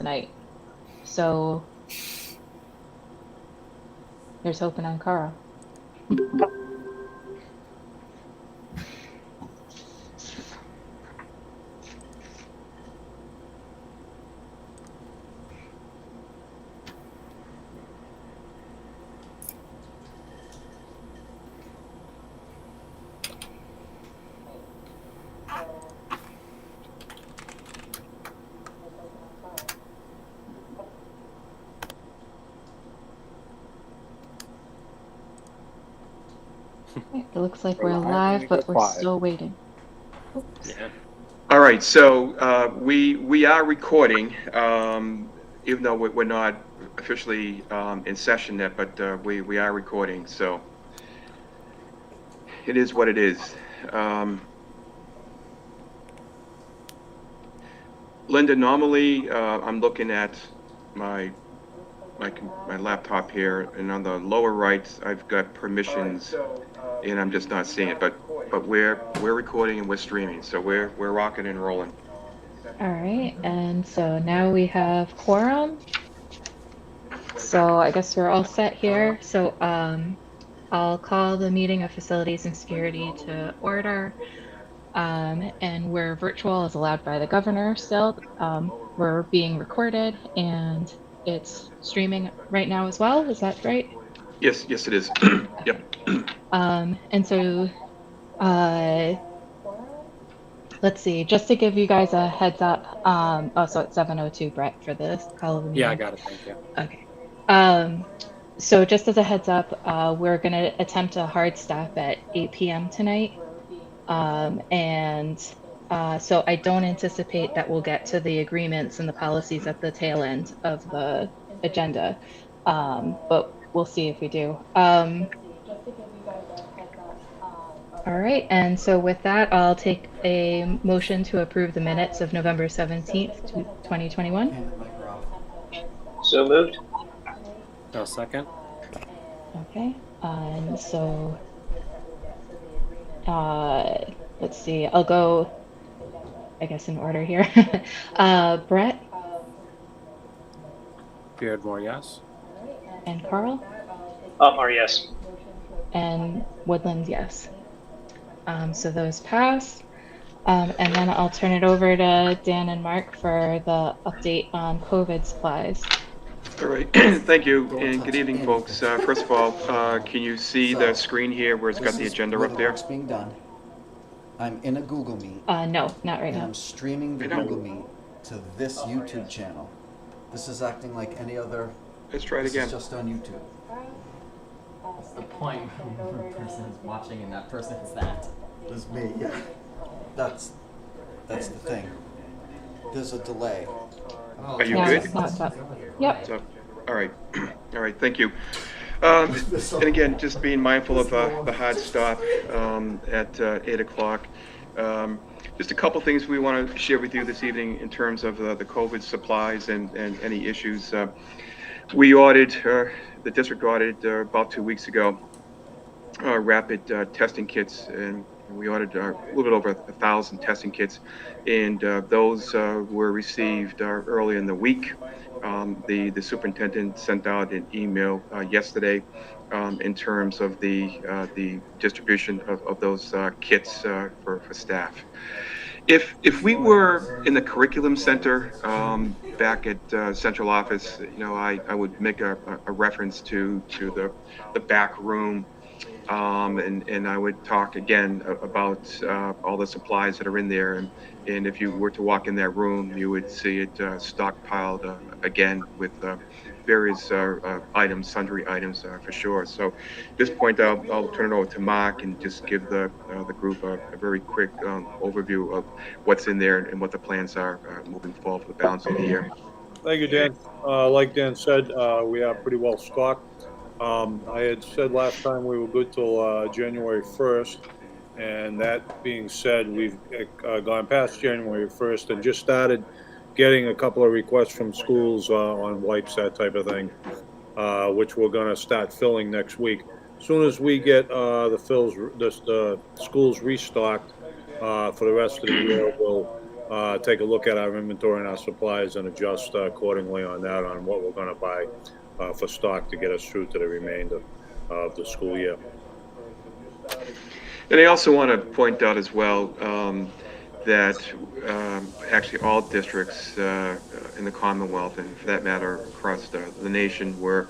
tonight. So here's hoping on Carl. It looks like we're live, but we're still waiting. Oops. Yeah. All right, so we are recording, even though we're not officially in session yet, but we are recording, so it is what it is. Linda, normally I'm looking at my laptop here, and on the lower right I've got permissions, and I'm just not seeing it. But we're recording and we're streaming, so we're rocking and rolling. All right, and so now we have quorum. So I guess we're all set here. So I'll call the meeting of Facilities and Security to order. And we're virtual as allowed by the governor still. We're being recorded and it's streaming right now as well. Is that right? Yes, it is. Yep. And so let's see, just to give you guys a heads up. So it's 7:02, Brett, for this call of the meeting. Yeah, I got it. Thank you. Okay. So just as a heads up, we're going to attempt a hard stop at 8 p.m. tonight. So I don't anticipate that we'll get to the agreements and the policies at the tail end of the agenda, but we'll see if we do. All right, and so with that, I'll take a motion to approve the minutes of November 17th, 2021. So moved. No second. Okay, and so let's see, I'll go, I guess, in order here. Brett? Beardmore, yes. And Carl? Upmar, yes. And Woodland, yes. So those pass. And then I'll turn it over to Dan and Mark for the update on COVID supplies. All right, thank you, and good evening, folks. First of all, can you see the screen here where it's got the agenda up there? This is being done. I'm in a Google Meet. No, not right and now. I'm streaming the Google Meet to this YouTube channel. This is acting like any other. Let's try it This again. is just on YouTube. That's the point. One person is watching and that person is that. There's me. Yeah. That's the thing. There's a delay. Are you Yeah, good? it's not up. Yep. So, all right, all right, thank you. And again, just being mindful of the hard stop at 8 o'clock. Just a couple things we want to share with you this evening in terms of the COVID supplies and any issues. We ordered, the district ordered about 2 weeks ago, rapid testing kits, and we ordered a little bit over 1,000 testing kits, and those were received early in the week. The superintendent sent out an email yesterday in terms of the distribution of those kits for staff. If we were in the curriculum center back at central office, I would make a reference to the back room. And I would talk again about all the supplies that are in there. And if you were to walk in that room, you would see it stockpiled again with various items, sundry items for sure. So at this point, I'll turn it over to Mark and just give the group a very quick overview of what's in there and what the plans are moving forward for the balance of the year. Thank you, Dan. Like Dan said, we are pretty well stocked. I had said last time we were good till January 1st, and that being said, we've gone past January 1st and just started getting a couple of requests from schools on wipes, that type of thing, which we're going to start filling next week. As soon as we get the schools restocked for the rest of the year, we'll take a look at our inventory and our supplies and adjust accordingly on that, on what we're gonna buy for stock to get us through to the remainder of the school year. And I also want to point out as well that actually all districts in the Commonwealth, and for that matter across the nation, were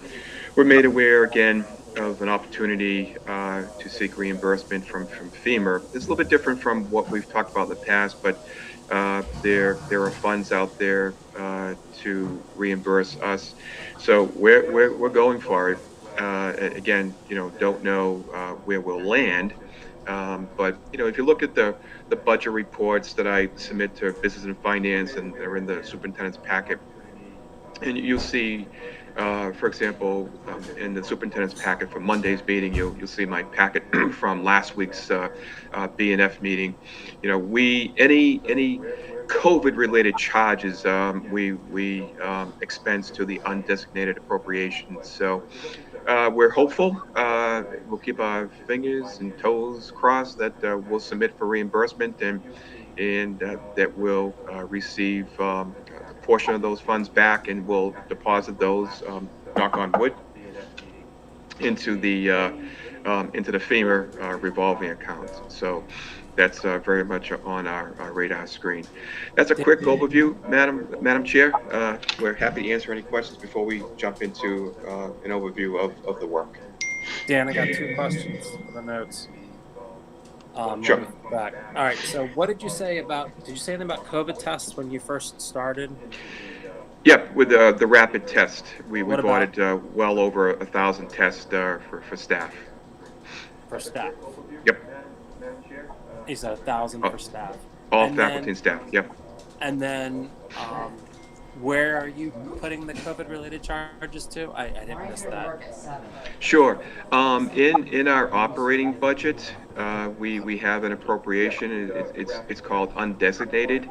made aware again of an opportunity to seek reimbursement from FEMA. It's a little bit different from what we've talked about in the past, but there are funds out there to reimburse us. So we're going for it. Again, don't know where we'll land. But if you look at the budget reports that I submit to Business and Finance, and they're in the superintendent's packet, and you'll see, for example, in the superintendent's packet for Monday's meeting, you'll see my packet from last week's B&F meeting. Any COVID-related charges we expense to the undesignated appropriations. So we're hopeful. We'll keep our fingers and toes crossed that we'll submit for reimbursement and that we'll receive a portion of those funds back, and we'll deposit those, knock on wood, into the FEMA revolving account. So that's very much on our radar screen. That's a quick overview, Madam Chair. We're happy to answer any questions before we jump into an overview of the work. Dan, I got 2 questions for the notes. Sure. Let me go back. All right. So, what did you say anything about COVID tests when you first started? Yeah, with the rapid test, we What bought about- it well over 1,000 tests for staff. For staff. Yep, You said 1,000 for staff. all And faculty then- and staff. Yep. And then, where are you putting the COVID-related charges to? I didn't miss that. Sure. In our operating budget, we have an appropriation. It's called undesignated.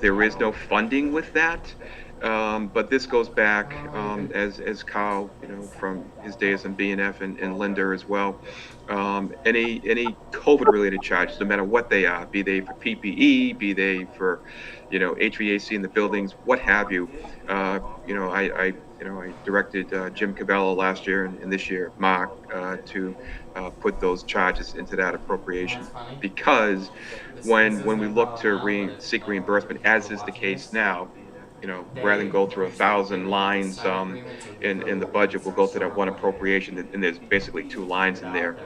There is no funding with that, but this goes back as Kyle, from his days in B&F and Linda as well. Any COVID-related charges, no matter what they are, be they for PPE, be they for HVAC in the buildings, what have you. I directed Jim Cabello last year and this year Mark to put those charges into that appropriation, because when we look to seek reimbursement, as is the case now, rather than go through 1,000 lines in the budget, we'll go through that one appropriation, and there's basically 2 lines in there,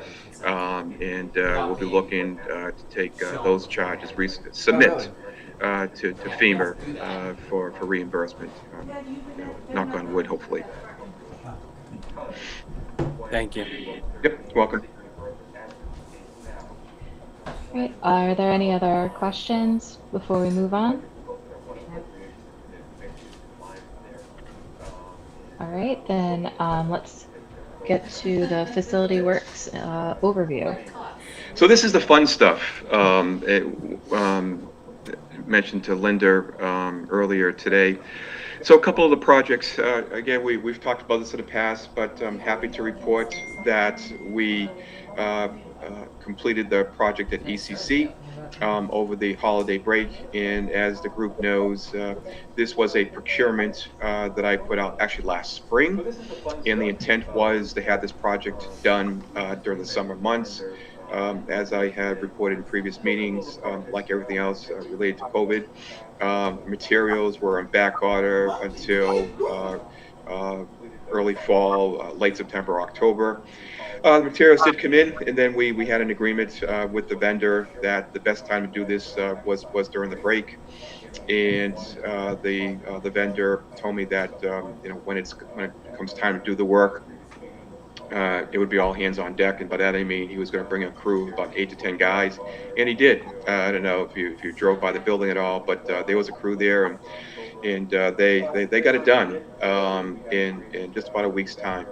and we'll be looking to take those charges, submit to FEMA for reimbursement. Knock on wood, hopefully. Thank you. Yep, welcome. Right. Are there any other questions before we move on? All right, then let's get to the facility works overview. So this is the fun stuff. Mentioned to Linda earlier today. So a couple of the projects, again, we've talked about this in the past, but I'm happy to report that we completed the project at ECC over the holiday break. And as the group knows, this was a procurement that I put out actually last spring. And the intent was to have this project done during the summer months. As I have reported in previous meetings, like everything else related to COVID, materials were on back order until early fall, late September, October. The materials did come in, and then we had an agreement with the vendor that the best time to do this was during the break. And the vendor told me that when it comes time to do the work, it would be all hands on deck, and by that I mean he was going to bring a crew of about 8 to 10 guys, and he did. I don't know if you drove by the building at all, but there was a crew there, and they got it done in just about a week's time.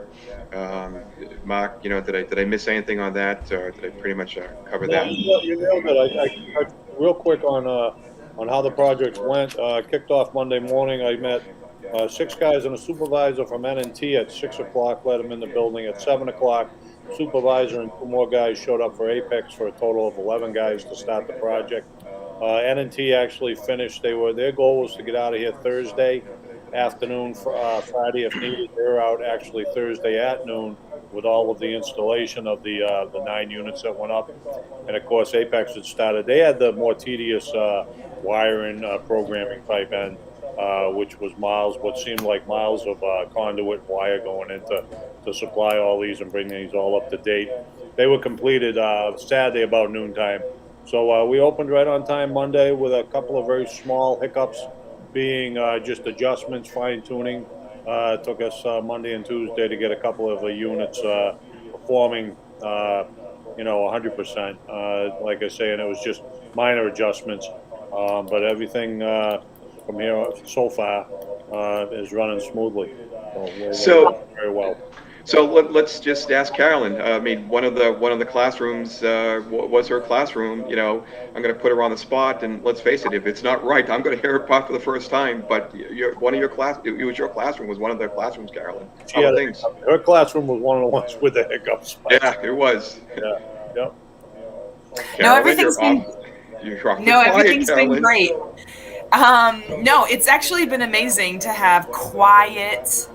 Mark, did I miss anything on that, or did I pretty much cover that? You nailed it. I real quick on how the projects went. Kicked off Monday morning. I met 6 guys and a supervisor from N&T at 6 o'clock, let them in the building. At 7 o'clock, supervisor and 2 more guys showed up for Apex, for a total of 11 guys to start the project. N&T actually finished. Their goal was to get out of here Thursday afternoon, Friday if needed. They're out actually Thursday at noon with all of the installation of the 9 units that went up. And of course, Apex had started. They had the more tedious wiring, programming type end, which was what seemed like miles of conduit wire going in to supply all these and bring these all up to date. They were completed Saturday about noontime. So we opened right on time Monday with a couple of very small hiccups, being just adjustments, fine tuning. It took us Monday and Tuesday to get a couple of units performing, 100%. Like I say, and it was just minor adjustments, but everything from here so far is running smoothly. So- very well. So let's just ask Carolyn. I mean, one of the classrooms was her classroom. You know, I'm going to put her on the spot, and let's face it, if it's not right, I'm going to hear it for the first time. But it was your classroom was one of the classrooms, Carolyn. How are things? Her classroom was one of the ones with the hiccups. Yeah, it was. Yeah. Yep. Carolyn, everything's been- you're awfully No, quiet, everything's been Carolyn. great. No, it's actually been amazing to have quiet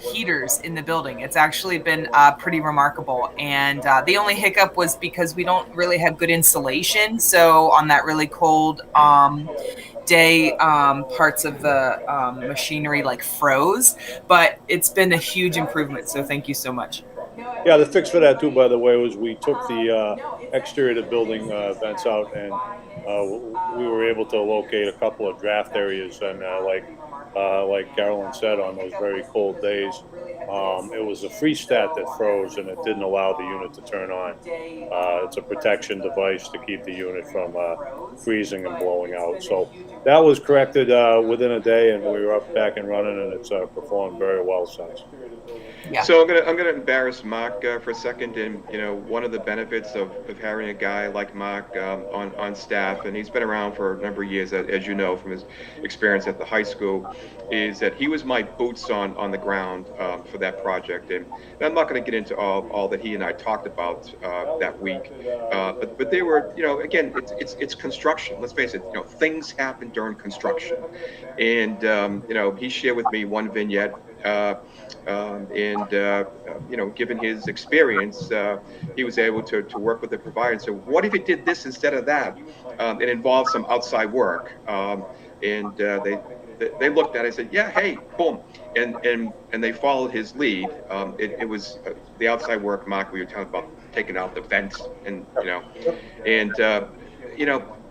heaters in the building. It's actually been pretty remarkable. And the only hiccup was because we don't really have good insulation. So on that really cold day, parts of the machinery like froze. But it's been a huge improvement. So thank you so much. Yeah, the fix for that too, by the way, was we took the exterior of the building vents out, and we were able to locate a couple of draft areas, and like Carolyn said, on those very cold days, it was a freestat that froze, and it didn't allow the unit to turn on. It's a protection device to keep the unit from freezing and blowing out. So that was corrected within a day, and we were up back and running, and it's performed very well since. Yeah. So I'm gonna embarrass Mark for a second, and one of the benefits of having a guy like Mark on staff, and he's been around for a number of years, as you know from his experience at the high school, is that he was my boots on the ground for that project. And I'm not going to get into all that he and I talked about that week, but they were, again, it's construction. Let's face it, things happen during construction, and he shared with me one vignette. Given his experience, he was able to work with the provider. So what if he did this instead of that? It involved some outside work, and they looked at it and said, yeah, hey, boom, and they followed his lead. It was the outside work, Mark, we were talking about taking out the vents, and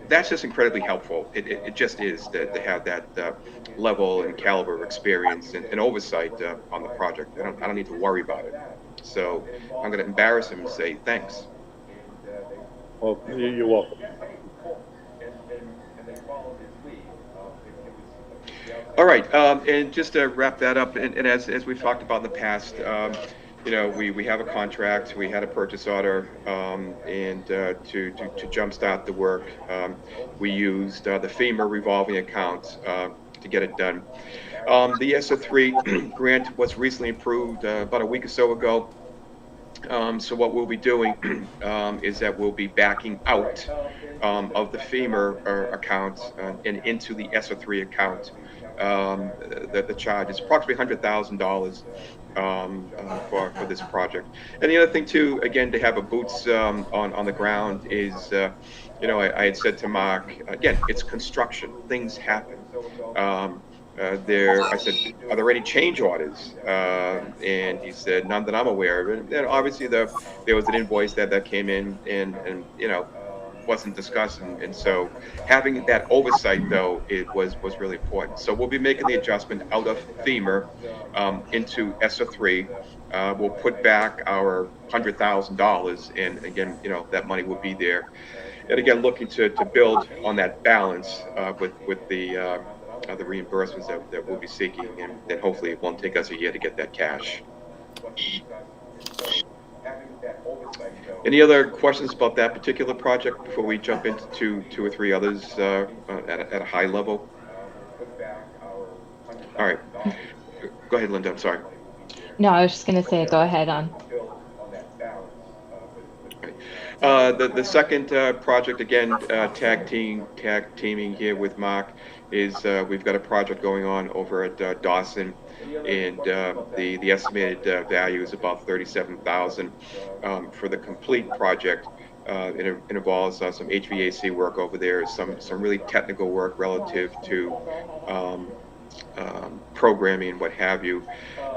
that's just incredibly helpful. It just is to have that level and caliber of experience and oversight on the project. I don't need to worry about it. So I'm going to embarrass him and say thanks. Well, you're welcome. All right, and just to wrap that up, and as we've talked about in the past, we have a contract, we had a purchase order, and to jumpstart the work, we used the FEMA revolving account to get it done. The ESSER 3 grant was recently approved about a week or so ago. So what we'll be doing is that we'll be backing out of the FEMA account and into the ESSER 3 account. The charge is approximately $100,000 for this project. And the other thing too, again, to have a boots on the ground is, I had said to Mark, again, it's construction, things happen. I said, are there any change orders? And he said, none that I'm aware of. And obviously there was an invoice that came in and wasn't discussed, and so having that oversight though, it was really important. So we'll be making the adjustment out of FEMA into ESSER 3. We'll put back our $100,000, and again, that money will be there. And again, looking to build on that balance with the reimbursements that we'll be seeking, and then hopefully it won't take us a year to get that cash. Any other questions about that particular project before we jump into two or three others at a high level? All right. Go ahead, Linda. I'm sorry. No, I was just going to say, go ahead on. The second project, again, tag teaming here with Mark, is we've got a project going on over at Dawson, and the estimated value is about $37,000 for the complete project. It involves some HVAC work over there, some really technical work relative to programming and what have you.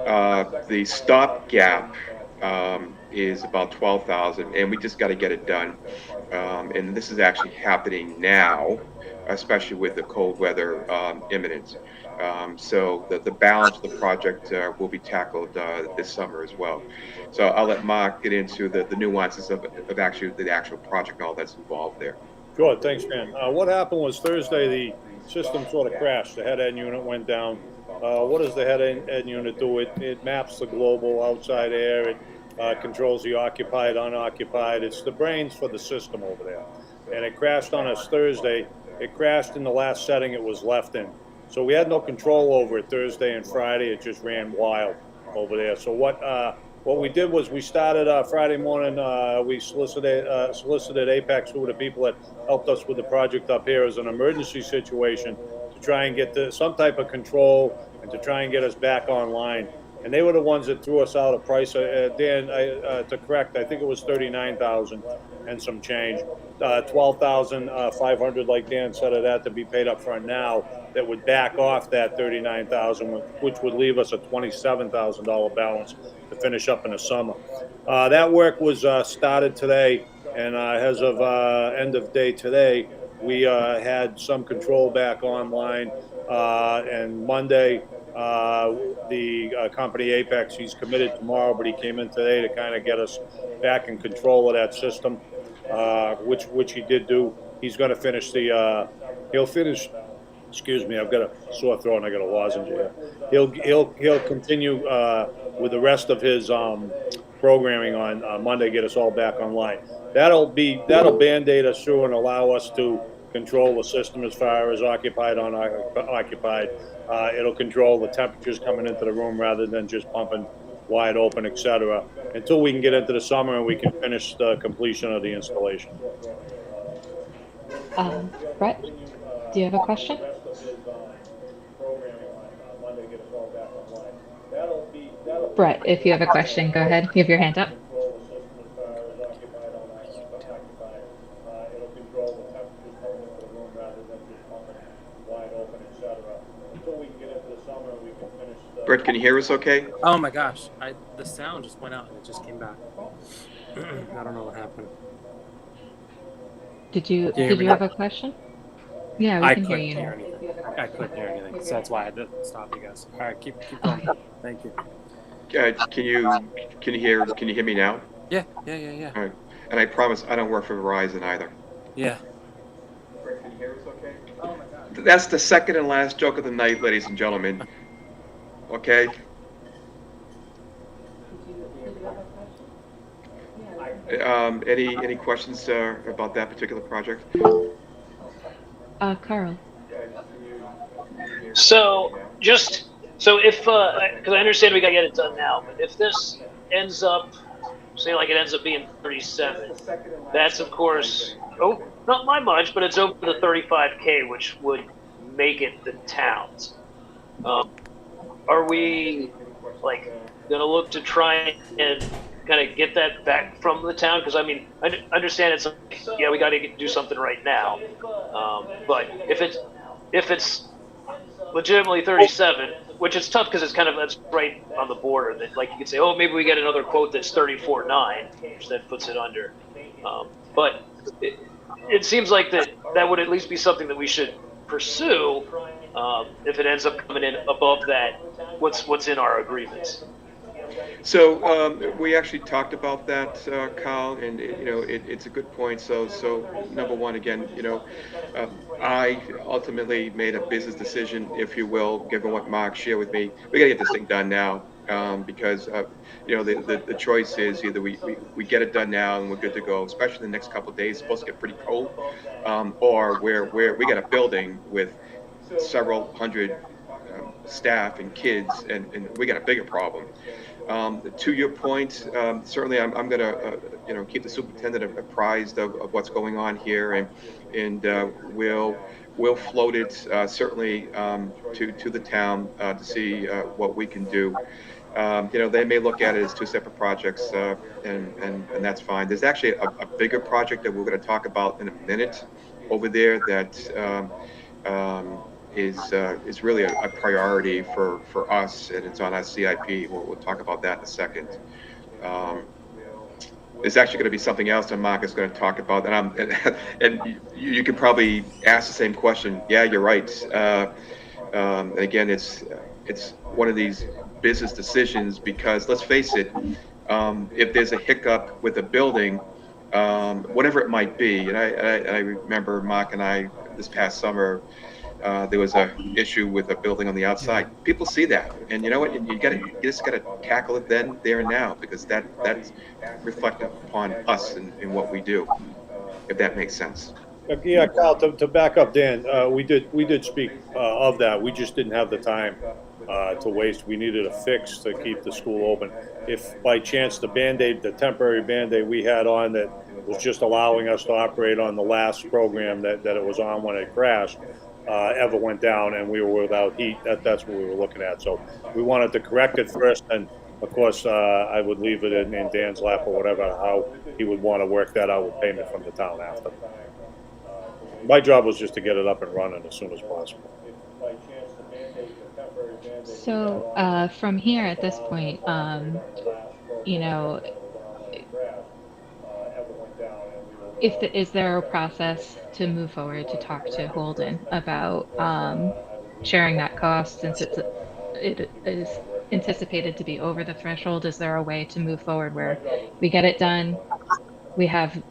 The stopgap is about $12,000, and we just got to get it done. And this is actually happening now, especially with the cold weather imminent. So the balance of the project will be tackled this summer as well. So I'll let Mark get into the nuances of actually the actual project and all that's involved there. Good, thanks, Dan. What happened was Thursday, the system sort of crashed. The head end unit went down. What does the head end unit do? It maps the global outside air. It controls the occupied, unoccupied. It's the brains for the system over there. And it crashed on us Thursday. It crashed in the last setting it was left in. So we had no control over it Thursday and Friday. It just ran wild over there. So what we did was we started Friday morning. We solicited Apex, who were the people that helped us with the project up here, as an emergency situation to try and get some type of control and to try and get us back online. And they were the ones that threw us out a price. Dan, to correct, I think it was $39,000 and some change. $12,500, like Dan said, of that to be paid up front now. That would back off that $39,000, which would leave us a $27,000 balance to finish up in the summer. That work was started today, and as of end of day today, we had some control back online. And Monday, the company Apex, he's committed tomorrow, but he came in today to kind of get us back in control of that system, which he did do. He's going to finish he'll finish. Excuse me, I've got a sore throat and I got a lozenge here. He'll continue with the rest of his programming on Monday, get us all back online. That'll band-aid us through and allow us to control the system as far as occupied, unoccupied. It'll control the temperatures coming into the room rather than just pumping wide open, etc. Until we can get into the summer and we can finish the completion of the installation. Brett, do you have a question? Brett, if you have a question, go ahead. You have your hand up. Brett, can you hear us okay? Oh my gosh, the sound just went out and it just came back. I don't know what happened. Did you hear me have now? a question? Yeah, we I can hear couldn't you hear now. anything. I couldn't hear anything, so that's why I had to stop you guys. All right, keep going. Thank you. Can you hear me now? Yeah. All right. And I promise I don't work for Verizon either. Yeah. Brett, can you hear us okay? Oh my God. That's the second and last joke of the night, ladies and gentlemen. Okay. Any questions about that particular project? Carl. So if, because I understand we gotta get it done now, but if this ends up, say like it ends up being 37, that's of course, not by much, but it's over the 35K, which would make it the town's. Are we like gonna look to try and kind of get that back from the town? Because I mean, I understand it's we got to do something right now, but if it's legitimately 37, which is tough because that's right on the border. That like you could say, oh, maybe we get another quote that's 34.9, which then puts it under. But it seems like that would at least be something that we should pursue if it ends up coming in above that. What's in our agreements? So we actually talked about that, Kyle, and it's a good point. So number one, again, I ultimately made a business decision, if you will, given what Mark shared with me. We got to get this thing done now because the choice is either we get it done now and we're good to go, especially the next couple of days. It's supposed to get pretty cold, or where we got a building with several hundred staff and kids, and we got a bigger problem. To your point, certainly I'm going to keep the superintendent apprised of what's going on here, and we'll float it certainly to the town to see what we can do. They may look at it as two separate projects, and that's fine. There's actually a bigger project that we're going to talk about in a minute over there that is really a priority for us, and it's on our CIP. We'll talk about that in a second. There's actually going to be something else that Mark is going to talk about, and you can probably ask the same question. Yeah, you're right. And again, it's one of these business decisions, because let's face it, if there's a hiccup with a building, whatever it might be, and I remember Mark and I this past summer, there was an issue with a building on the outside. People see that, and you know what? You just got to tackle it then, there, and now, because that's reflected upon us and what we do. If that makes sense. Yeah, Kyle. To back up Dan, we did speak of that. We just didn't have the time to waste. We needed a fix to keep the school open. If by chance the temporary Band-Aid we had on that was just allowing us to operate on the last program that it was on when it crashed, ever went down and we were without heat, that's what we were looking at. So we wanted to correct it first, and of course I would leave it in Dan's lap or whatever, how he would want to work that out with payment from the town after. My job was just to get it up and running as soon as possible. So from here at this point, is there a process to move forward to talk to Holden about sharing that cost, since it is anticipated to be over the threshold? Is there a way to move forward where we get it done,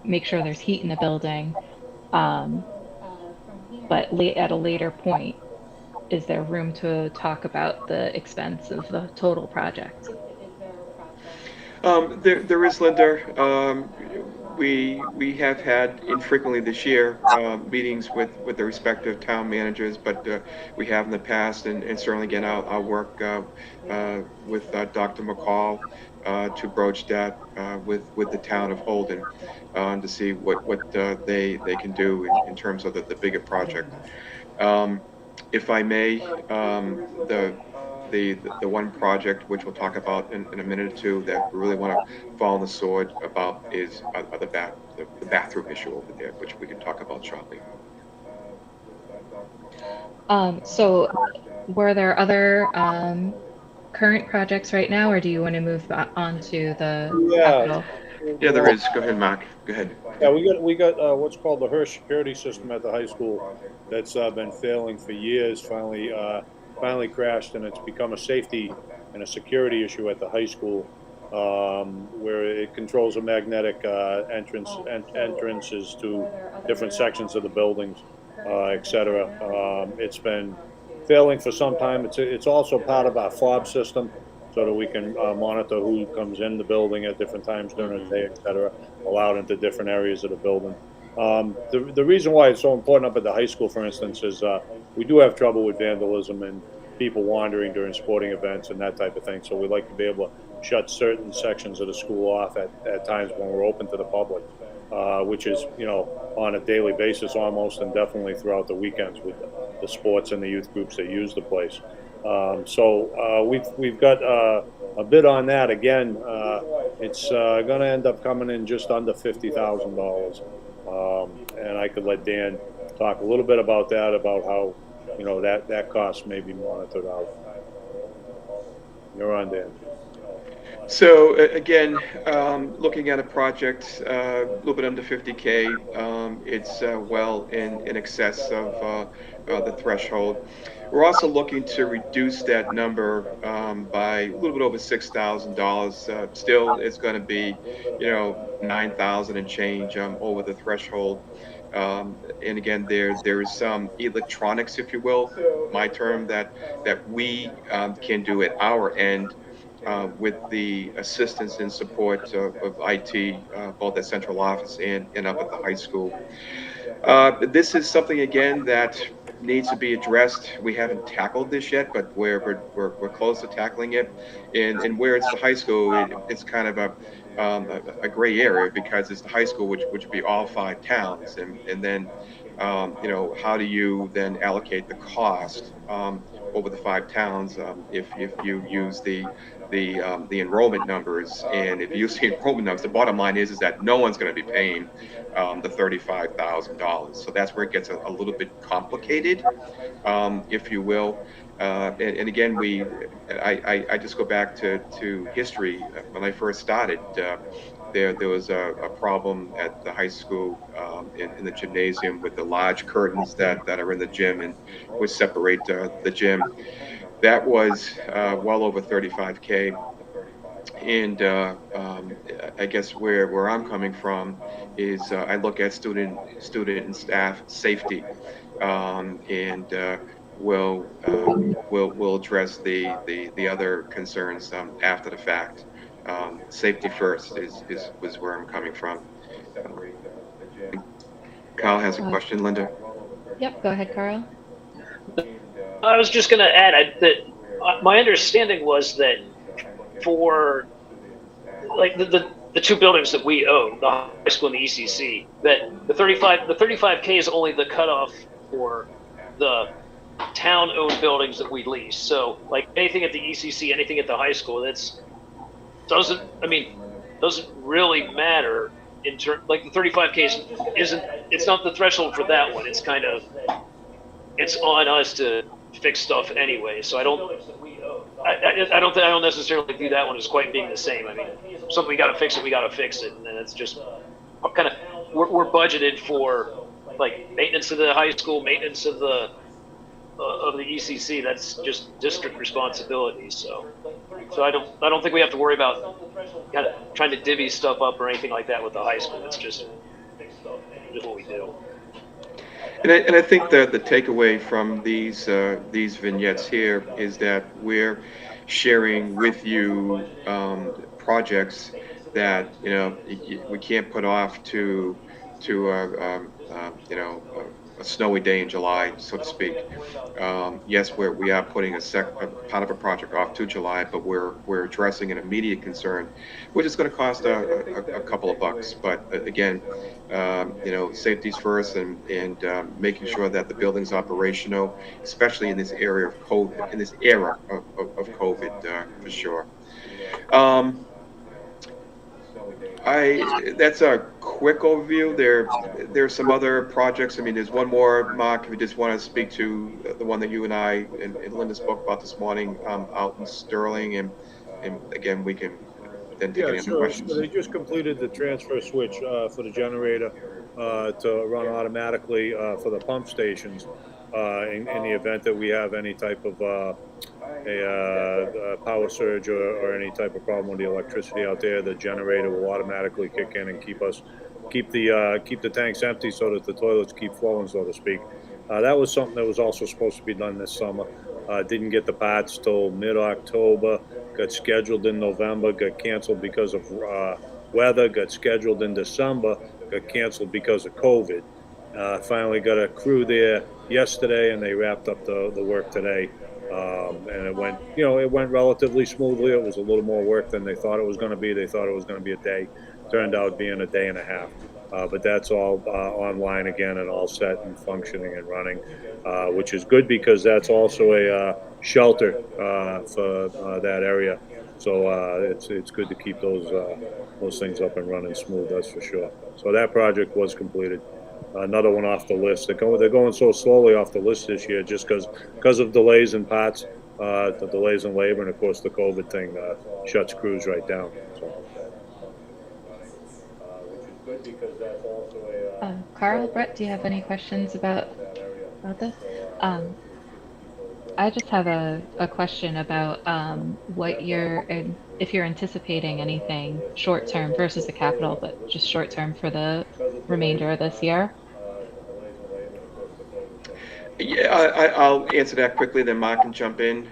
make sure there's heat in the building, but at a later point, is there room to talk about the expense of the total project? There is, Linda. We have had infrequently this year meetings with the respective town managers, but we have in the past, and certainly again I'll work with Dr. McCall to broach that with the town of Holden to see what they can do in terms of the bigger project. If I may, the one project which we'll talk about in a minute or two that we really want to fall on the sword about is the bathroom issue over there, which we can talk about shortly. So were there other current projects right now, or do you want to move on to the capital? Yeah, there is. Go ahead, Mark. Go ahead. Yeah, we got what's called the Hirsch security system at the high school that's been failing for years. Finally crashed, and it's become a safety and a security issue at the high school, where it controls a magnetic entrances to different sections of the buildings, etc. It's been failing for some time. It's also part of our fob system, so that we can monitor who comes in the building at different times during the day, etc., allowed into different areas of the building. The reason why it's so important up at the high school, for instance, is we do have trouble with vandalism and people wandering during sporting events and that type of thing. So we'd like to be able to shut certain sections of the school off at times when we're open to the public, which is, on a daily basis almost, and definitely throughout the weekends with the sports and the youth groups that use the place. So we've got a bid on that. Again, it's going to end up coming in just under $50,000. And I could let Dan talk a little bit about that, about how, that cost may be monitored out. You're on, Dan. So again, looking at a project a little bit under 50K, it's well in excess of the threshold. We're also looking to reduce that number by a little bit over $6,000. Still, it's going to be, $9,000 and change over the threshold. And again, there is some electronics, if you will, my term, that we can do at our end with the assistance and support of IT, both at central office and up at the high school. This is something, again, that needs to be addressed. We haven't tackled this yet, but we're close to tackling it. And where it's the high school, it's kind of a gray area because it's the high school, which would be all 5 towns, and then how do you then allocate the cost over the 5 towns if you use the enrollment numbers? And if you use the enrollment numbers, the bottom line is that no one's going to be paying the $35,000. So that's where it gets a little bit complicated, if you will. And again, I just go back to history. When I first started, there was a problem at the high school in the gymnasium with the large curtains that are in the gym and would separate the gym. That was well over $35K. And I guess where I'm coming from is I look at student and staff safety, and we'll address the other concerns after the fact. Safety first is where I'm coming from. Kyle has a question, Linda. Yep, go ahead, Carl. I was just going to add that my understanding was that for like the 2 buildings that we own, the high school and the ECC, that the 35K is only the cutoff for the town-owned buildings that we lease. So like anything at the ECC, anything at the high school, doesn't really matter in terms, like the 35K it's not the threshold for that one. It's kind of, it's on us to fix stuff anyway. So I don't necessarily view that one as quite being the same. I mean, something we got to fix it, and then it's just kind of we're budgeted for like maintenance of the high school, maintenance of the ECC. That's just district responsibility. So I don't think we have to worry about kind of trying to divvy stuff up or anything like that with the high school. It's just what we do. And I think that the takeaway from these vignettes here is that we're sharing with you projects that we can't put off to a snowy day in July, so to speak. Yes, we are putting a part of a project off to July, but we're addressing an immediate concern, which is going to cost a couple of bucks. But again, safety's first, and making sure that the building's operational, especially in this area of COVID, in this era of COVID, for sure. That's a quick overview. There's some other projects. I mean, there's one more, Mark, if you just want to speak to the one that you and I and Linda spoke about this morning out in Sterling, and again, we can then take any other questions. So they just completed the transfer switch for the generator to run automatically for the pump stations in the event that we have any type of a power surge or any type of problem with the electricity out there. The generator will automatically kick in and keep the tanks empty so that the toilets keep flowing, so to speak. That was something that was also supposed to be done this summer. Didn't get the parts till mid-October. Got scheduled in November. Got canceled because of weather. Got scheduled in December. Got canceled because of COVID. Finally got a crew there yesterday, and they wrapped up the work today. And it went relatively smoothly. It was a little more work than they thought it was going to be. They thought it was going to be a day. Turned out being a day and a half. But that's all online again and all set and functioning and running, which is good because that's also a shelter for that area. So it's good to keep those things up and running smooth. That's for sure. So that project was completed. Another one off the list. They're going so slowly off the list this year just because of delays in parts, the delays in labor, and of course the COVID thing shuts crews right down. So, which is good because that's also Carl, Brett, do you have any questions about this? I just have a question about if you're anticipating anything short term versus the capital, but just short term for the remainder of this year. Yeah, I'll answer that quickly, then Mark can jump in.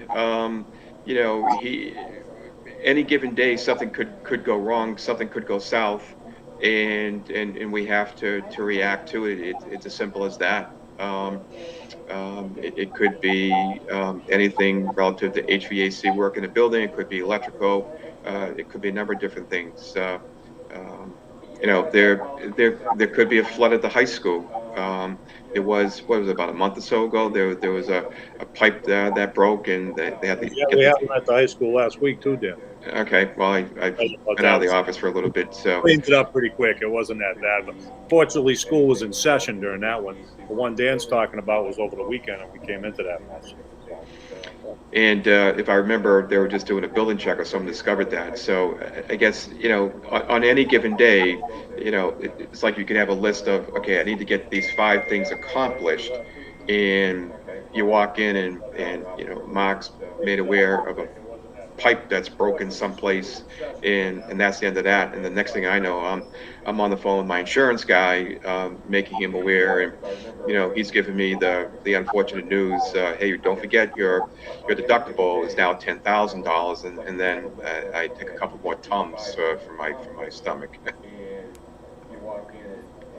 Any given day, something could go wrong, something could go south, and we have to react to it. It's as simple as that. It could be anything relative to HVAC work in the building. It could be electrical. It could be a number of different things. You know, there could be a flood at the high school. There was, what was it, about a month or so ago? There was a pipe there that broke, and they had to Yeah, get we had them at the high school last week too, Dan. Okay, well, I've been out of the office for a little bit, so. Cleaned it up pretty quick. It wasn't that bad, but fortunately, school was in session during that one. The one Dan's talking about was over the weekend, and we came into that mess. And if I remember, they were just doing a building check, or someone discovered that. So I guess, you know, on any given day, you know, it's like you can have a list of, okay, I need to get these 5 things accomplished, and you walk in and you know, Mark's made aware of a pipe that's broken someplace, and that's the end of that. And the next thing I know, I'm on the phone with my insurance guy, making him aware, and you know, he's giving me the unfortunate news. Hey, don't forget your deductible is now $10,000, and then I take a couple more Tums for my stomach.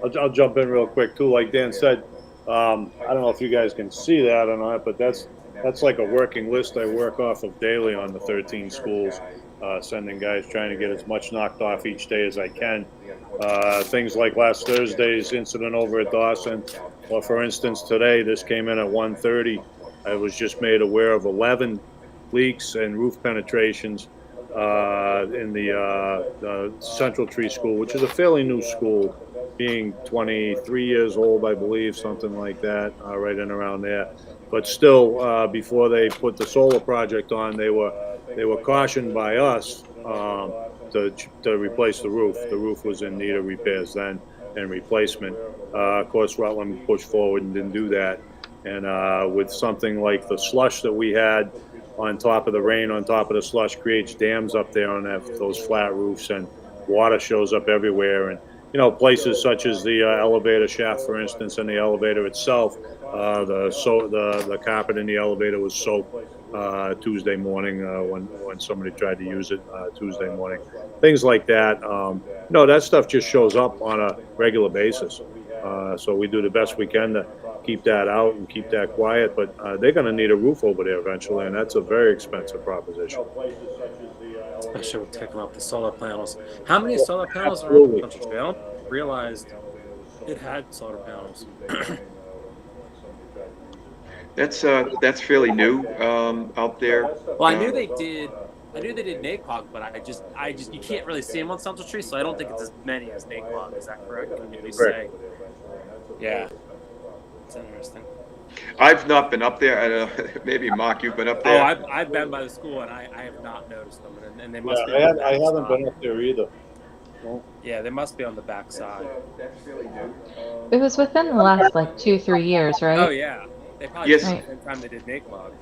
I'll jump in real quick too. Like Dan said, I don't know if you guys can see that or not, but that's like a working list I work off of daily on the 13 schools, sending guys, trying to get as much knocked off each day as I can. Things like last Thursday's incident over at Dawson, or for instance today, this came in at 1:30. I was just made aware of 11 leaks and roof penetrations in the Central Tree School, which is a fairly new school, being 23 years old, I believe, something like that, right in around there. But still, before they put the solar project on, they were cautioned by us to replace the roof. The roof was in need of repairs then and replacement. Of course, Rutland pushed forward and didn't do that. And with something like the slush that we had on top of the rain, on top of the slush, creates dams up there on those flat roofs, and water shows up everywhere. And you know, places such as the elevator shaft, for instance, and the elevator itself, the carpet in the elevator was soaked Tuesday morning when somebody tried to use it Tuesday morning. Things like that. No, that stuff just shows up on a regular basis. So we do the best we can to keep that out and keep that quiet. But they're going to need a roof over there eventually, and that's a very expensive proposition. Especially with taking out the solar panels. How many solar panels are on the Central Tree? I don't realize it had solar panels. That's fairly new out there. Well, I knew they did NAQOG, but I just you can't really see them on Central Tree, so I don't think it's as many as NAQOG. Is that correct? Can you at least say? Yeah, it's interesting. I've not been up there. I don't know, maybe Mark, you've been up there. Oh, I've been by the school, and I have not noticed them, and they must be. I haven't been up there either. No. Yeah, they must be on the back side. It was within the last like 2-3 years, right? Oh yeah, they probably Yes. did it the same time they did NAQOG.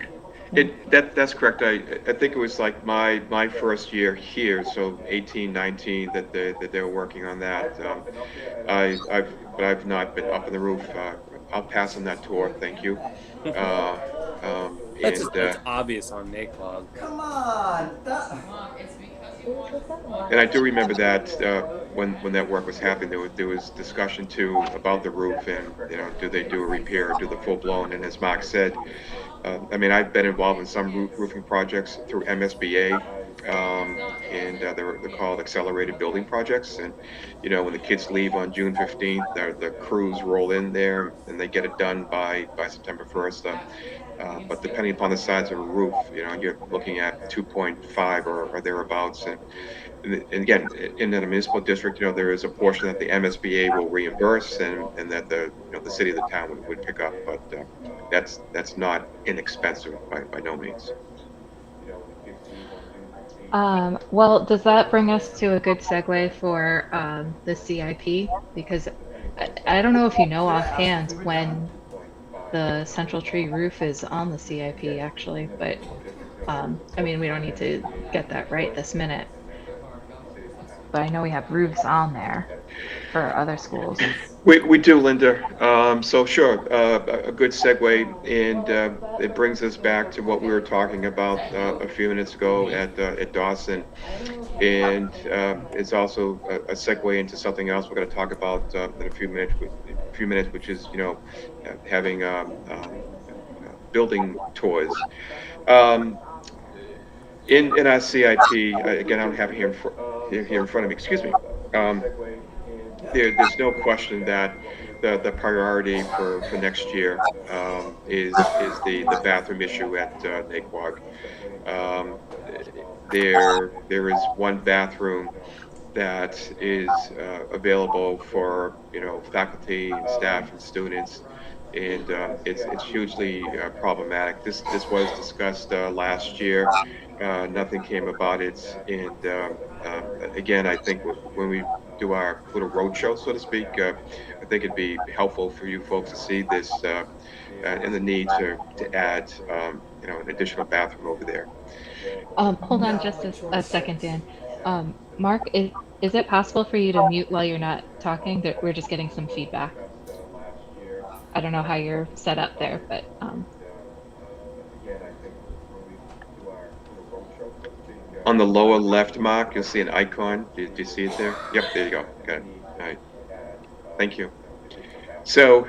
That's correct. I think it was like my first year here, so 18, 19, that they were working on that. But I've not been up on the roof. I'll pass on that tour. Thank you. It's obvious on NAQOG. Come on. And I do remember that when that work was happening, there was discussion too about the roof, and you know, do they do a repair or do the full blown? And as Mark said, I mean, I've been involved in some roofing projects through MSBA, and they're called accelerated building projects. And you know, when the kids leave on June 15th, the crews roll in there and they get it done by September 1st. But depending upon the size of a roof, you know, you're looking at 2.5 or thereabouts. And again, in the municipal district, you know, there is a portion that the MSBA will reimburse, and that the city of the town would pick up. But that's not inexpensive by no means. Well, does that bring us to a good segue for the CIP? Because I don't know if you know offhand when the Central Tree roof is on the CIP actually, but I mean, we don't need to get that right this minute. But I know we have roofs on there for other schools. We do, Linda. So sure, a good segue, and it brings us back to what we were talking about a few minutes ago at Dawson, and it's also a segue into something else we're going to talk about in a few minutes, which is, you know, having building tours. In our CIP, again, I don't have it here in front of me. Excuse me. There's no question that the priority for next year is the bathroom issue at Naquag. There is one bathroom that is available for faculty and staff and students, and it's hugely problematic. This was discussed last year. Nothing came about it, and again, I think when we do our little roadshow, so to speak, I think it'd be helpful for you folks to see this and the need to add an additional bathroom over there. Hold on just a second, Dan. Mark, is it possible for you to mute while you're not talking? We're just getting some feedback. I don't know how you're set up there, but on the lower left, Mark, you'll see an icon. Do you see it there? Yep, there you go. Got it. All right. Thank you. So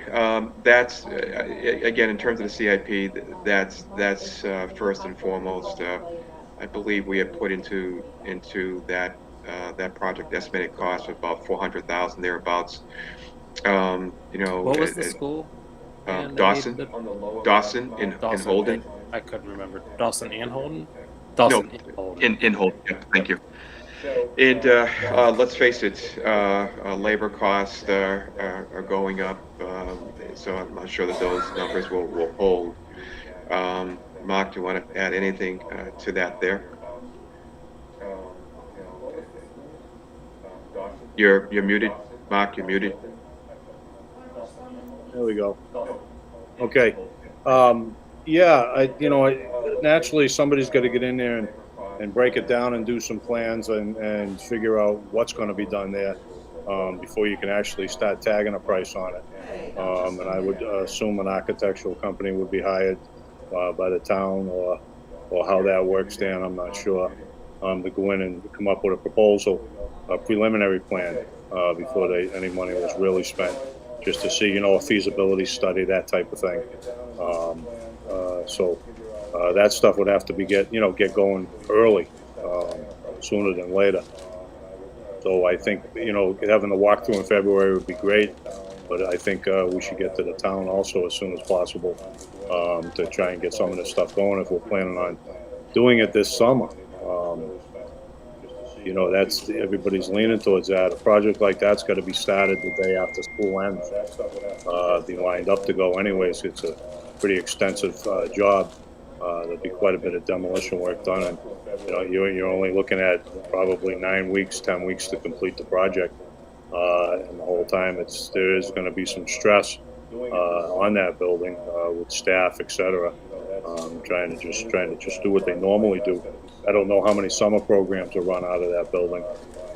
that's again, in terms of the CIP, that's first and foremost. I believe we had put into that project estimated cost of about $400,000 thereabouts. What was the school? Dawson in Holden. Okay. I couldn't remember. Dawson and Holden. Dawson No, and Holden. in Holden. Yeah, thank you. And let's face it, labor costs are going up, so I'm not sure that those numbers will hold. Mark, do you want to add anything to that there? You're muted, Mark. You're muted. There we go. Okay. Yeah, naturally somebody's got to get in there and break it down and do some plans and figure out what's going to be done there before you can actually start tagging a price on it. And I would assume an architectural company would be hired by the town or how that works, Dan, I'm not sure, to go in and come up with a proposal, a preliminary plan before any money was really spent, just to see, a feasibility study, that type of thing. So that stuff would have to be get going early, sooner than later. So I think, having the walkthrough in February would be great, but I think we should get to the town also as soon as possible to try and get some of this stuff going if we're planning on doing it this summer. That's everybody's leaning towards that. A project like that's got to be started the day after school ends. Be lined up to go anyways. It's a pretty extensive job. There'll be quite a bit of demolition work done, and you're only looking at probably 9 weeks, 10 weeks to complete the project. And the whole time there is going to be some stress on that building with staff, etc. Trying to just do what they normally do. I don't know how many summer programs are run out of that building,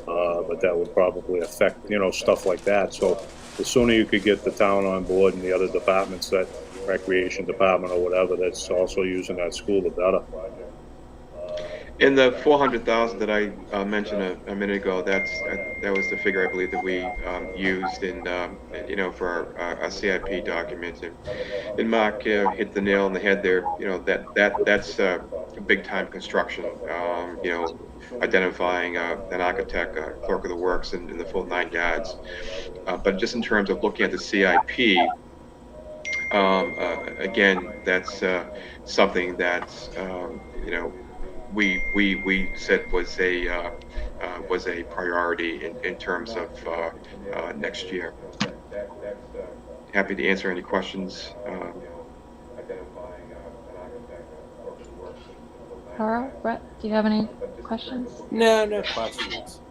but that would probably affect stuff like that. So the sooner you could get the town on board and the other departments, that recreation department or whatever that's also using that school, the better. In the $400,000 that I mentioned a minute ago, that was the figure I believe that we used in for our CIP document. And Mark hit the nail on the head there. That's big time construction. Identifying an architect, a clerk of the works, in the full 9 yards. But just in terms of looking at the CIP, again, that's something that we said was a priority in terms of next year. Happy to answer any questions. Carl, Brett, do you have any questions? No questions.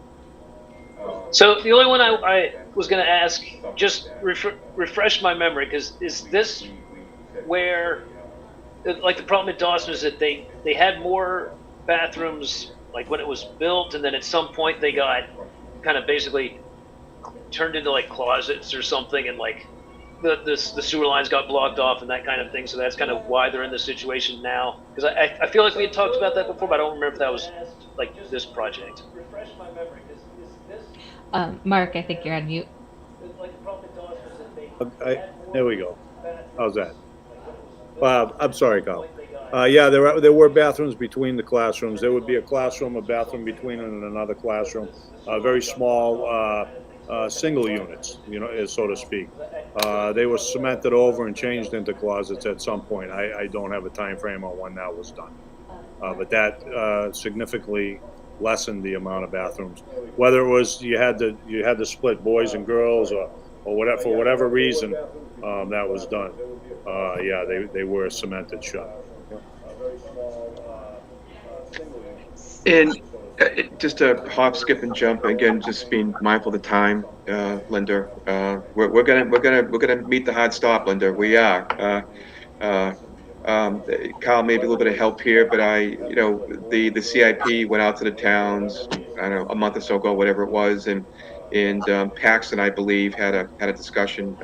So the only one I was going to ask, just refresh my memory, because is this where, like, the problem at Dawson is that they had more bathrooms like when it was built, and then at some point they got kind of basically turned into like closets or something, and like the sewer lines got blocked off and that kind of thing. So that's kind of why they're in this situation now. Because I feel like we had talked about that before, but I don't remember if that was like this project. Mark, I think you're on mute. There we go. How's that? I'm sorry, Kyle. Yeah, there were bathrooms between the classrooms. There would be a classroom, a bathroom between and another classroom. Very small, single units, so to speak. They were cemented over and changed into closets at some point. I don't have a time frame on when that was done. But that significantly lessened the amount of bathrooms. Whether it was you had to split boys and girls or whatever, for whatever reason, that was done. Yeah, they were cemented shut. And just to hop, skip, and jump again, just being mindful of the time, Linda. We're gonna meet the hard stop, Linda. We are. Kyle, maybe a little bit of help here, but the CIP went out to the towns, I don't know, a month or so ago, whatever it was, and Paxton, I believe, had a discussion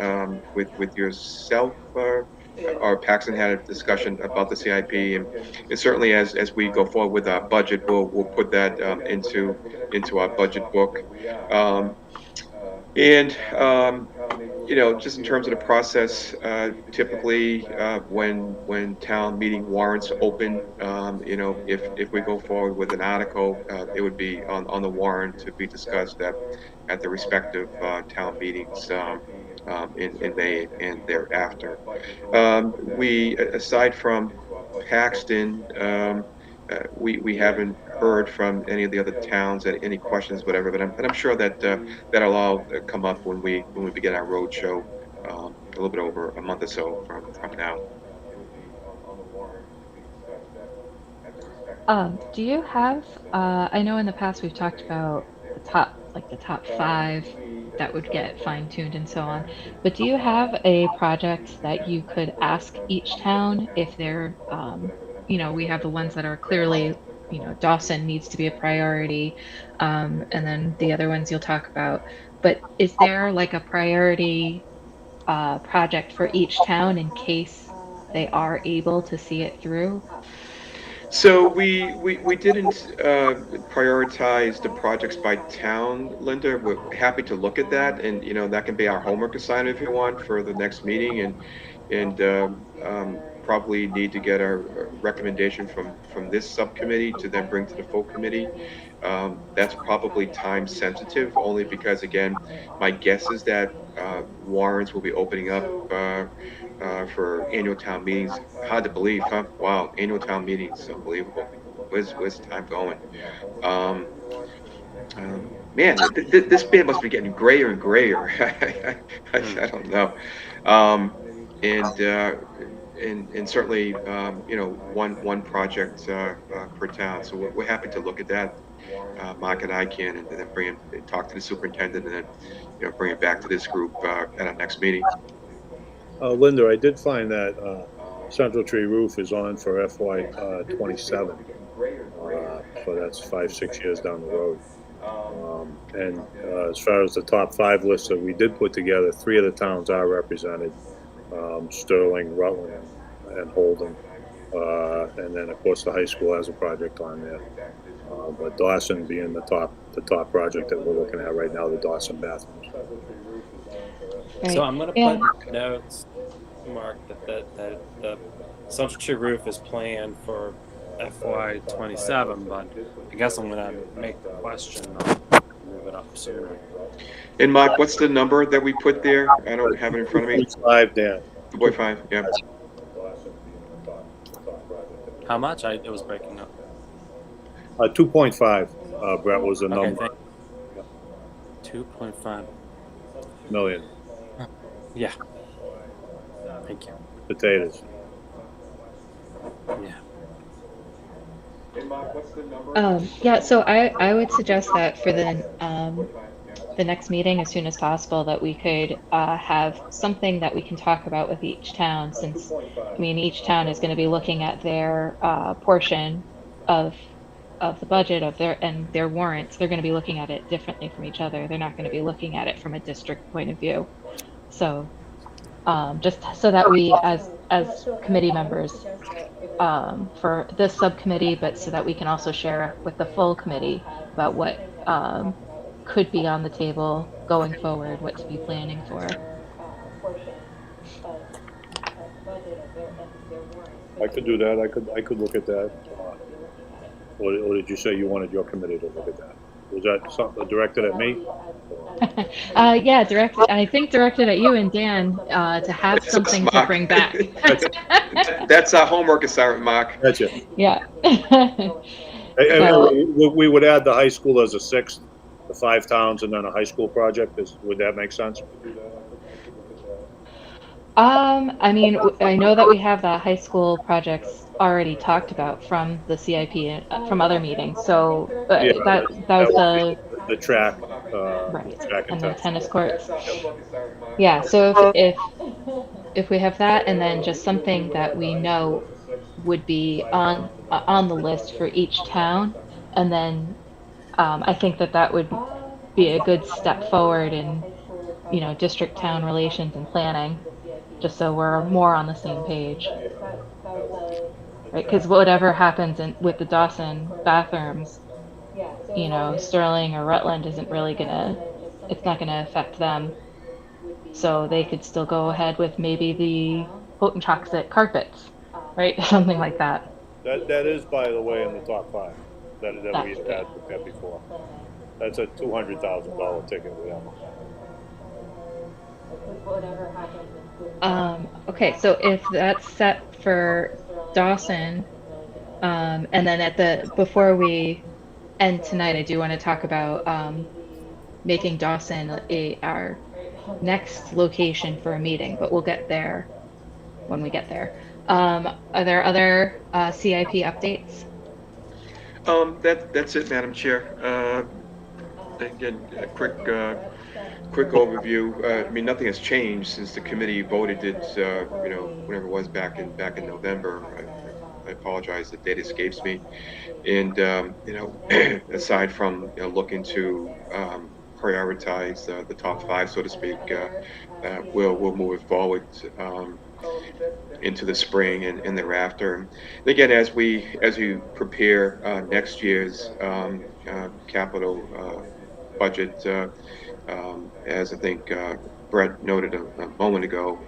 with yourself, or Paxton had a discussion about the CIP, and certainly as we go forward with our budget, we'll put that into our budget book. Just in terms of the process, typically when town meeting warrants open, if we go forward with an article, it would be on the warrant to be discussed at the respective town meetings in May and thereafter. We, aside from Paxton, we haven't heard from any of the other towns, any questions, whatever. But I'm sure that that'll all come up when we begin our road show a little bit over a month or so from now. Do you have? I know in the past we've talked about the top 5 that would get fine-tuned and so on. But do you have a project that you could ask each town if they're we have the ones that are clearly, Dawson needs to be a priority, and then the other ones you'll talk about. But is there like a priority project for each town in case they are able to see it through? So we didn't prioritize the projects by town, Linda. We're happy to look at that, and that can be our homework assignment if you want for the next meeting, and probably need to get a recommendation from this subcommittee to then bring to the full committee. That's probably time sensitive, only because, again, my guess is that warrants will be opening up for annual town meetings. Hard to believe, huh? Wow, annual town meetings, unbelievable. Where's time going? Man, this band must be getting grayer and grayer. I don't know. And certainly, one project per town. So we're happy to look at that. Mark and I can, and then talk to the superintendent, and then bring it back to this group at our next meeting. Linda, I did find that Central Tree Roof is on for FY 27. So that's 5-6 years down the road. And as far as the top 5 list that we did put together, 3 of the towns are represented. Sterling, Rutland, and Holden, and then of course the high school has a project on there. But Dawson being the top project that we're looking at right now, the Dawson bathrooms. Right. So I'm going to put notes, Mark, that the Central Tree Roof is planned for FY 27, but I guess I'm going to make the question move it up sooner. And Mark, what's the number that we put there? I don't have it in front of me. 5, Dan. 2.5, yeah. How much? It was breaking up. 2.5, Brett, was the Okay, number. 2.5 million. Yeah. Thank you. Potatoes. Yeah. Yeah, so I would suggest that for the next meeting as soon as possible, that we could have something that we can talk about with each town, since each town is going to be looking at their portion of the budget of their warrants. They're going to be looking at it differently from each other. They're not going to be looking at it from a district point of view. So just so that we as committee members for this subcommittee, but so that we can also share with the full committee about what could be on the table going forward, what to be planning for. I could do that. I could look at that. Or did you say you wanted your committee to look at that? Was that something directed at me? Yeah, I think directed at you and Dan, to have That's us, something to Mark. bring back. That's our homework assignment, Mark. That's it. Yeah. And we would add the high school as a sixth, the 5 towns, and then a high school project. Would that make sense? I mean, I know that we have the high school projects already talked about from the CIP, from other meetings. So Yeah, that was the track, right, track and the test. tennis courts. Yeah. So if we have that, and then just something that we know would be on the list for each town, and then I think that would be a good step forward in, district town relations and planning, just so we're more on the same page, right? Because whatever happens with the Dawson bathrooms, Sterling or Rutland isn't really it's not gonna affect them, so they could still go ahead with maybe the Houghton Chocolate carpets, right? Something like that. That is, by the way, in the top 5 that we That's had looked at before. That's a $200,000 ticket we have. Okay, so if that's set for Dawson, and then before we end tonight, I do want to talk about making Dawson our next location for a meeting, but we'll get there when we get there. Are there other CIP updates? That's it, Madam Chair. Again, a quick overview. I mean, nothing has changed since the committee voted it. Whenever it was back in November. I apologize, the date escapes me. And aside from looking to prioritize the top 5, so to speak, we'll move it forward into the spring and thereafter. And again, as we prepare next year's capital budget, as I think Brett noted a moment ago,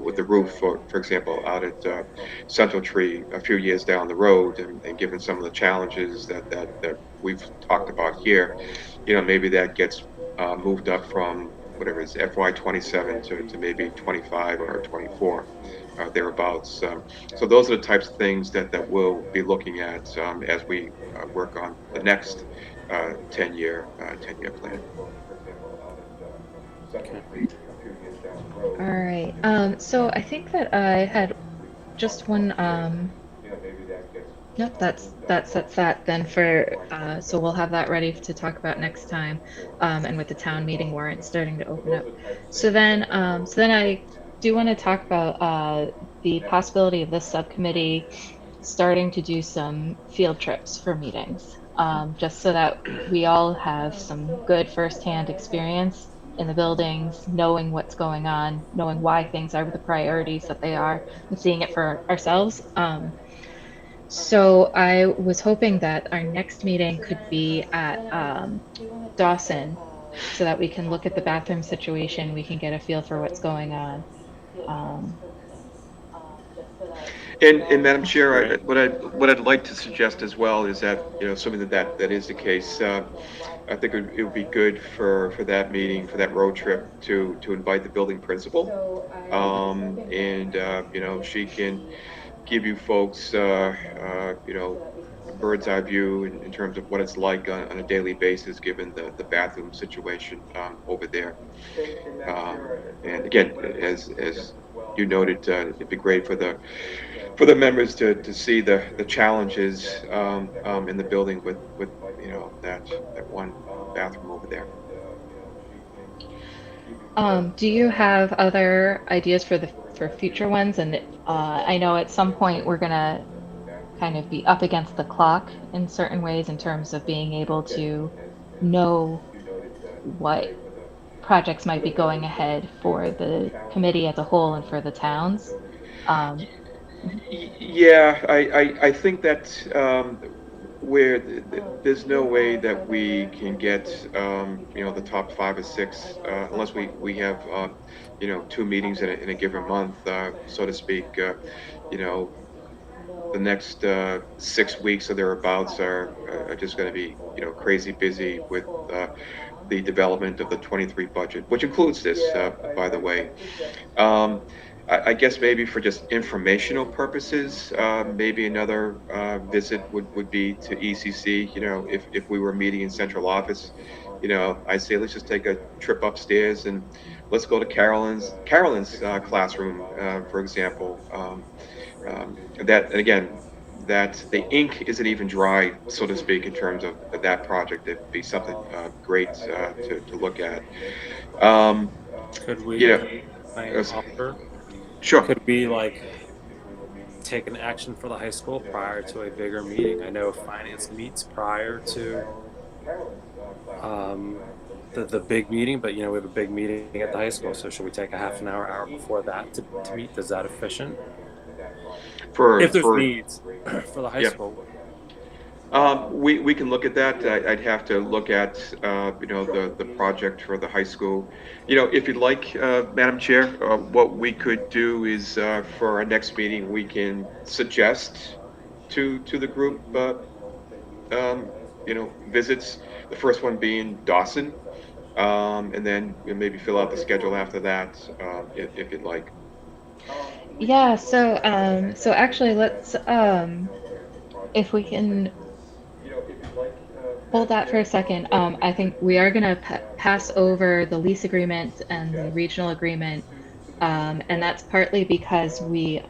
with the roof, for example, out at Central Tree a few years down the road, and given some of the challenges that we've talked about here, maybe that gets moved up from whatever is FY27 to maybe 25 or 24, thereabouts. So those are the types of things that we'll be looking at as we work on the next 10-year plan. All right. So I think that I had just one. Nope, that's that then for. So we'll have that ready to talk about next time, and with the town meeting warrant starting to open up. So then I do want to talk about the possibility of this subcommittee starting to do some field trips for meetings, just so that we all have some good firsthand experience in the buildings, knowing what's going on, knowing why things are the priorities that they are, and seeing it for ourselves. So I was hoping that our next meeting could be at Dawson, so that we can look at the bathroom situation, we can get a feel for what's going on. And Madam Chair, what I'd like to suggest as well is that, assuming that is the case, I think it would be good for that meeting, for that road trip, to invite the building principal, and she can give you folks bird's eye view in terms of what it's like on a daily basis, given the bathroom situation over there. And again, as you noted, it'd be great for the members to see the challenges in the building with that one bathroom over there. Do you have other ideas for future ones? And I know at some point we're gonna kind of be up against the clock in certain ways in terms of being able to know what projects might be going ahead for the committee as a whole and for the towns. Yeah, I think that where there's no way that we can get the top 5 or 6 unless we have 2 meetings in a given month, so to speak. the next 6 weeks or thereabouts are just going to be, crazy busy with the development of the 23 budget, which includes this, by the way. I guess maybe for just informational purposes, maybe another visit would be to ECC. If we were meeting in central office, I say let's just take a trip upstairs and let's go to Carolyn's classroom, for example. That, and again, that the ink isn't even dry, so to speak, in terms of that project. It'd be something great to look at. Could we? I Yes. offer? Sure. Could we take an action for the high school prior to a bigger meeting? I know finance meets prior to the big meeting, but we have a big meeting at the high school. So should we take a half an hour before that to meet? Is that efficient? If there's needs for the high Yeah. school. We can look at that. I'd have to look at the project for the high school. If you'd like, Madam Chair, what we could do is for our next meeting we can suggest to the group visits. The first one being Dawson, and then maybe fill out the schedule after that if you'd like. Yeah, so actually let's if we can hold that for a second. I think we are going to pass over the lease agreement and the regional agreement, and that's partly because we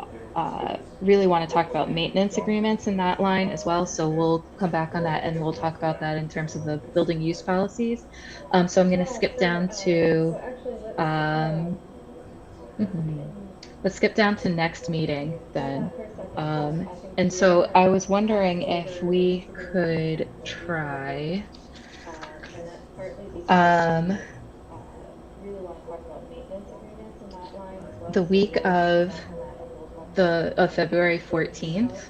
really want to talk about maintenance agreements in that line as well. So we'll come back on that and we'll talk about that in terms of the building use policies. So I'm going to skip down to let's skip down to next meeting then. And so I was wondering if we could try the week of February 14th.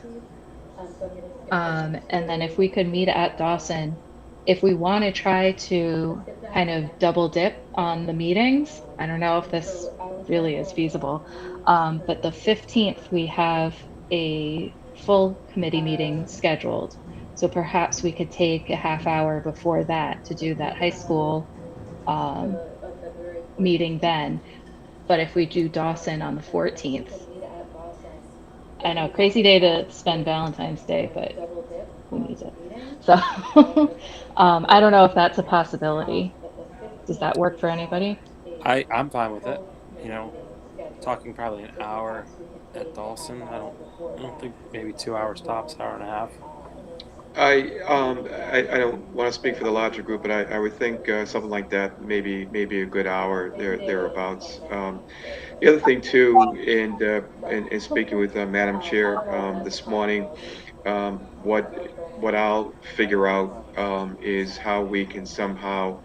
And then if we could meet at Dawson, if we want to try to kind of double dip on the meetings, I don't know if this really is feasible, but the 15th we have a full committee meeting scheduled. So perhaps we could take a half hour before that to do that high school meeting then. But if we do Dawson on the 14th, I know, crazy day to spend Valentine's Day, but who needs it? So I don't know if that's a possibility. Does that work for anybody? I'm fine with it. Talking probably an hour at Dawson. I don't think maybe 2 hours tops, hour and a half. I don't want to speak for the larger group, but I would think something like that, maybe a good hour thereabouts. The other thing too, and speaking with Madam Chair this morning, what I'll figure out is how we can somehow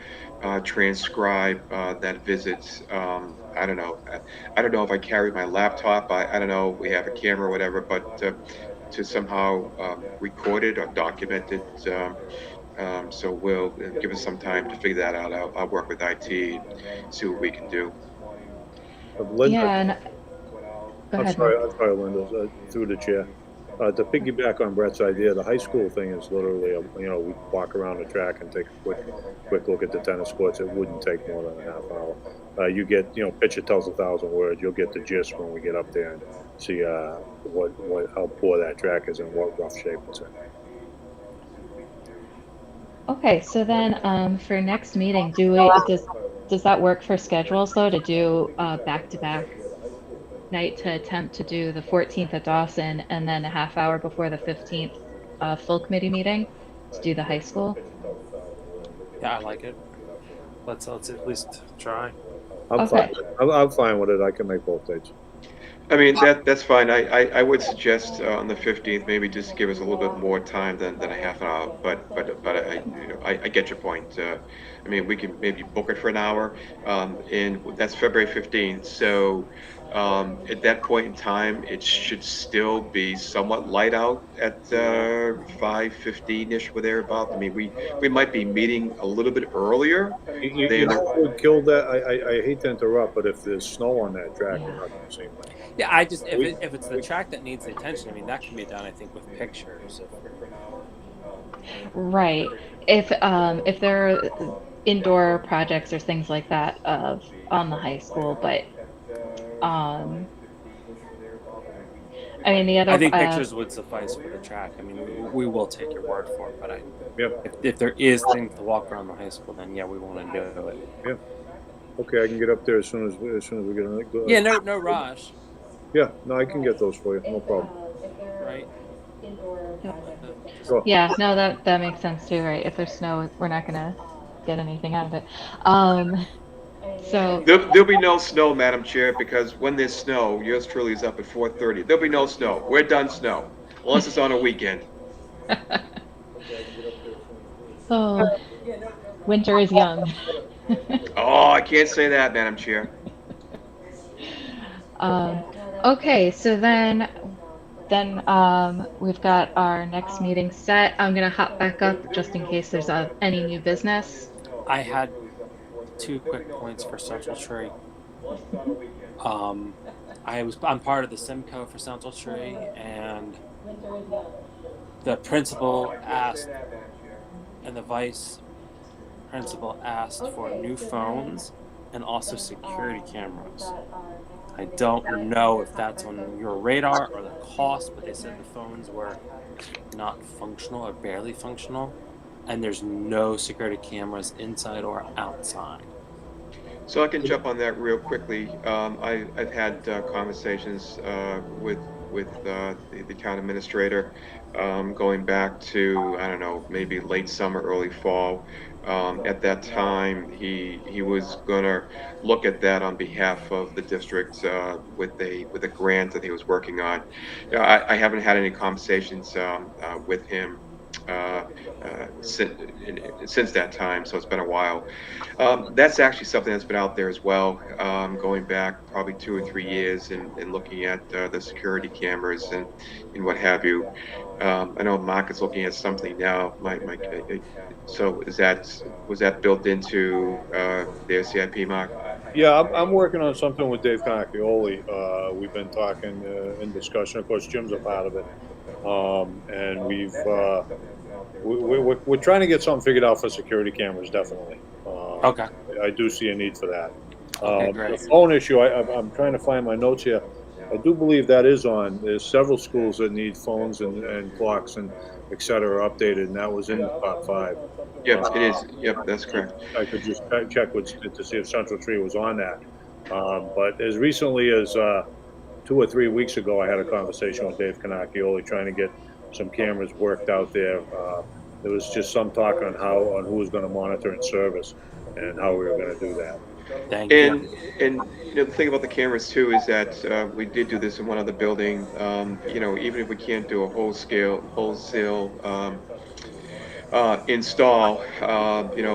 transcribe that visit. I don't know if I carry my laptop. I don't know if we have a camera or whatever, but to somehow record it or document it. So we'll give us some time to figure that out. I'll work with IT and see what we can do. Linda, Yeah, and go I'm ahead. sorry, Linda, through the chair. To piggyback on Brett's idea, the high school thing is literally, we walk around the track and take a quick look at the tennis courts. It wouldn't take more than a half hour. You get, picture tells 1,000 words. You'll get the gist when we get up there and see how poor that track is and what rough shape it's in. Okay, so then for next meeting, does that work for schedules though, to do back-to-back night to attempt to do the 14th at Dawson and then a half hour before the 15th full committee meeting to do the high school? Yeah, I like it. Let's at least try. I'm Okay. fine. I'm fine with it. I can make both dates. I mean, that's fine. I would suggest on the 15th, maybe just give us a little bit more time than a half an hour, but I get your point. I mean, we can maybe book it for an hour, and that's February 15th. So at that point in time, it should still be somewhat light out at 5:15-ish, or thereabout. I mean, we might be meeting a little bit earlier. You would kill that. I hate to interrupt, but if there's snow on that track, you're not going to see much. Yeah, I just if it's the track that needs the attention, I mean that can be done, I think, with pictures. Right. If there are indoor projects or things like that of on the high school, but um, I mean the I other think pictures would suffice for the track. I mean, we will take your word for it, but if there is things to walk around the high school, then yeah, we want to do it. Yeah. Okay, I can get up there as soon as we get on. Yeah, no rush, Yeah, no, I can get those for you. No problem. right? Sure. Yeah, no, that makes sense too, right? If there's snow, we're not gonna get anything out of it. So There'll be no snow, Madam Chair, because when there's snow, yours truly is up at 4:30. There'll be no snow. We're done snow, unless it's on a weekend. oh, winter is young. Oh, I can't say that, Madam Chair. Okay, so then we've got our next meeting set. I'm gonna hop back up just in case there's any new business. I had 2 quick points for Central Tree. I'm part of the Simco for Central Tree, and the principal asked, and the vice principal asked for new phones and also security cameras. I don't know if that's on your radar or the cost, but they said the phones were not functional or barely functional, and there's no security cameras inside or outside. So I can jump on that real quickly. I've had conversations with the town administrator going back to, I don't know, maybe late summer, early fall. At that time, he was going to look at that on behalf of the district with a grant that he was working on. I haven't had any conversations with him since that time, so it's been a while. That's actually something that's been out there as well, going back probably 2 or 3 years and looking at the security cameras and what have you. I know Mark is looking at something now. So was that built into their CIP, Mark? Yeah, I'm working on something with Dave Cacchioli. We've been talking in discussion. Of course, Jim's a part of it, and we're trying to get something figured out for security cameras. Definitely. Okay. I do see a need for that. Okay, great. The phone issue, I'm trying to find my notes here. I do believe that is on. There's several schools that need phones and clocks and et cetera updated, and that was in the top 5. Yep, it is. Yep, that's correct. I could just check to see if Central Tree was on that. But as recently as 2 or 3 weeks ago, I had a conversation with Dave Cacchioli trying to get some cameras worked out there. There was just some talk on who was going to monitor and service and how we were going to do that. Thank you. And the thing about the cameras too is that we did do this in one other building. Even if we can't do a wholesale install,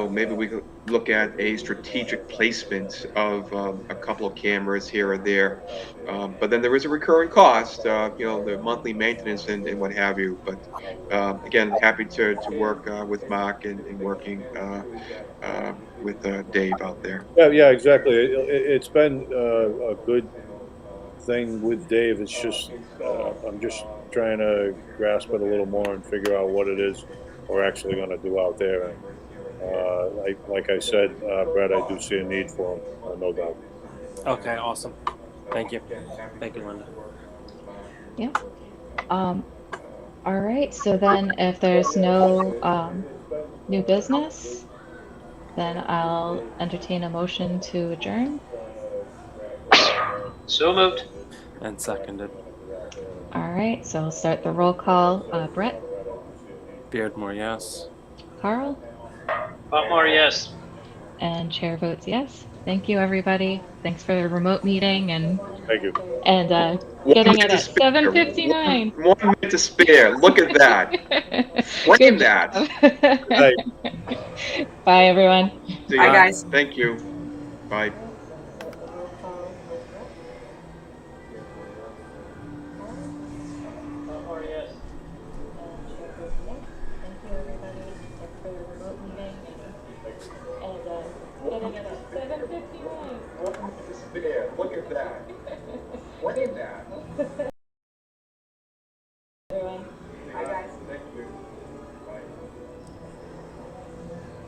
maybe we could look at a strategic placement of a couple of cameras here or there. But then there is a recurring cost, the monthly maintenance and what have you. But again, happy to work with Mark and working with Dave out there. Yeah, exactly. It's been a good thing with Dave. It's just I'm just trying to grasp it a little more and figure out what it is we're actually going to do out there. And like I said, Brett, I do see a need for them, no doubt. Okay, awesome. Thank you, Linda. Yeah. All right. So then, if there's no new business, then I'll entertain a motion to adjourn. So moved. And seconded. All right. So I'll start the roll call. Brett, Beardmore, yes. Carl, Potmore, yes. and chair votes yes. Thank you, everybody. Thanks for the remote meeting and Thank you. getting it at 7:59. 1 minute to spare. Look at that. Slam that. Bye, everyone. See Bye, ya. guys. Thank you. Bye. Look at that. played that